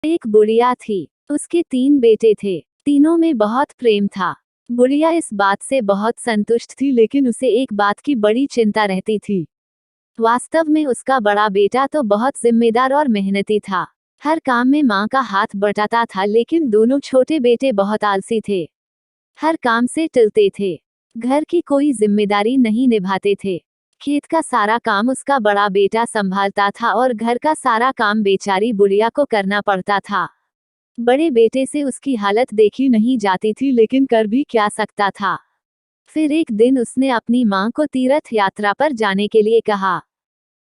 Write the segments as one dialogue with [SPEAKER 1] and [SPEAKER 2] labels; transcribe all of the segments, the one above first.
[SPEAKER 1] एक बुढ़िया थी। उसके 3 बेटे थे। तीनों में बहुत प्रेम था। बुढ़िया इस बात से बहुत संतुष्ट थी, लेकिन उसे एक बात की बड़ी चिंता रहती थी। वास्तव में उसका बड़ा बेटा तो बहुत जिम्मेदार और मेहनती था। हर काम में माँ का हाथ बटाता था, लेकिन दोनों छोटे बेटे बहुत आलसी थे। हर काम से टलते थे। घर की कोई जिम्मेदारी नहीं निभाते थे। खेत का सारा काम उसका बड़ा बेटा संभालता था और घर का सारा काम बेचारी बुढ़िया को करना पड़ता था। बड़े बेटे से उसकी हालत देखी नहीं जाती थी, लेकिन कर भी क्या सकता था। फिर एक दिन उसने अपनी माँ को तीर्थ यात्रा पर जाने के लिए कहा।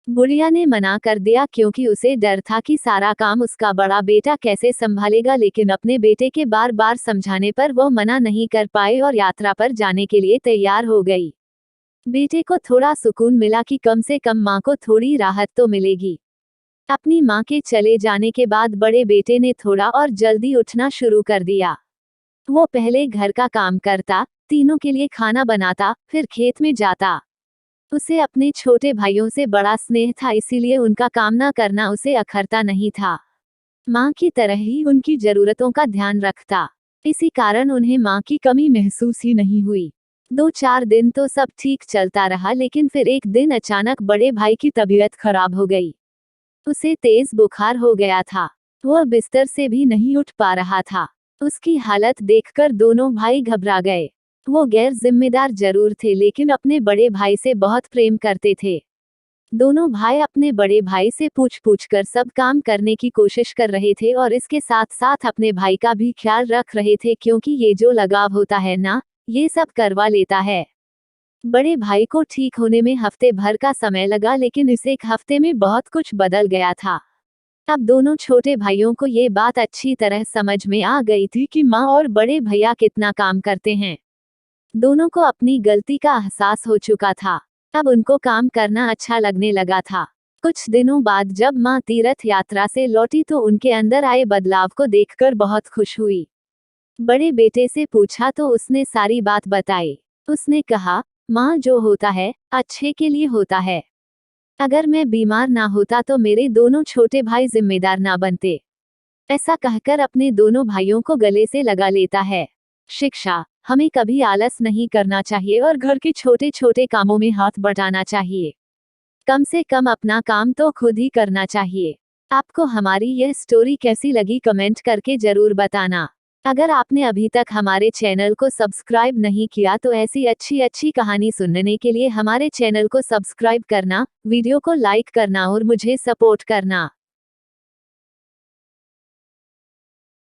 [SPEAKER 1] बुढ़िया ने मना कर दिया, क्योंकि उसे डर था कि सारा काम उसका बड़ा बेटा कैसे संभालेगा, लेकिन अपने बेटे के बार बार समझाने पर वो मना नहीं कर पाए और यात्रा पर जाने के लिए तैयार हो गई। बेटे को थोड़ा सुकून मिला कि कम से कम माँ को थोड़ी राहत तो मिलेगी। अपनी माँ के चले जाने के बाद बड़े बेटे ने थोड़ा और जल्दी उठना शुरू कर दिया। वो पहले घर का काम करता, तीनों के लिए खाना बनाता, फिर खेत में जाता। उसे अपने छोटे भाइयों से बड़ा स्नेह था, इसीलिए उनका काम न करना उसे अखरता नहीं था। माँ की तरह ही उनकी जरूरतों का ध्यान रखता। इसी कारण उन्हें माँ की कमी महसूस ही नहीं हुई। 2-4 दिन तो सब ठीक चलता रहा, लेकिन फिर एक दिन अचानक बड़े भाई की तबीयत खराब हो गई। उसे तेज बुखार हो गया था। वह बिस्तर से भी नहीं उठ पा रहा था। उसकी हालत देखकर दोनों भाई घबरा गए। वो गैर जिम्मेदार जरूर थे, लेकिन अपने बड़े भाई से बहुत प्रेम करते थे। दोनों भाई अपने बड़े भाई से पूछ पूछ कर सब काम करने की कोशिश कर रहे थे और इसके साथ साथ अपने भाई का भी ख्याल रख रहे थे, क्योंकि ये जो लगाव होता है ना, ये सब करवा लेता है। बड़े भाई को ठीक होने में हफ्ते भर का समय लगा, लेकिन इस एक हफ्ते में बहुत कुछ बदल गया था। अब दोनों छोटे भाइयों को ये बात अच्छी तरह समझ में आ गई थी कि माँ और बड़े भैया कितना काम करते हैं। दोनों को अपनी गलती का एहसास हो चुका था। अब उनको काम करना अच्छा लगने लगा था। कुछ दिनों बाद जब माँ तीर्थ यात्रा से लौटी तो उनके अंदर आए बदलाव को देखकर बहुत खुश हुई। बड़े बेटे से पूछा तो उसने सारी बात बताई। उसने कहा, माँ, जो होता है अच्छे के लिए होता है। अगर मैं बीमार ना होता तो मेरे दोनों छोटे भाई जिम्मेदार ना बनते। ऐसा कहकर अपने दोनों भाइयों को गले से लगा लेता है। शिक्षा, हमें कभी आलस नहीं करना चाहिए और घर के छोटे छोटे कामों में हाथ बटाना चाहिए। कम से कम अपना काम तो खुद ही करना चाहिए। आपको हमारी यह स्टोरी कैसी लगी कमेंट करके जरूर बताना। अगर आपने अभी तक हमारे चैनल को सब्सक्राइब नहीं किया तो ऐसी अच्छी अच्छी कहानी सुनने के लिए हमारे चैनल को सब्सक्राइब करना, वीडियो को लाइक करना और मुझे सपोर्ट करना।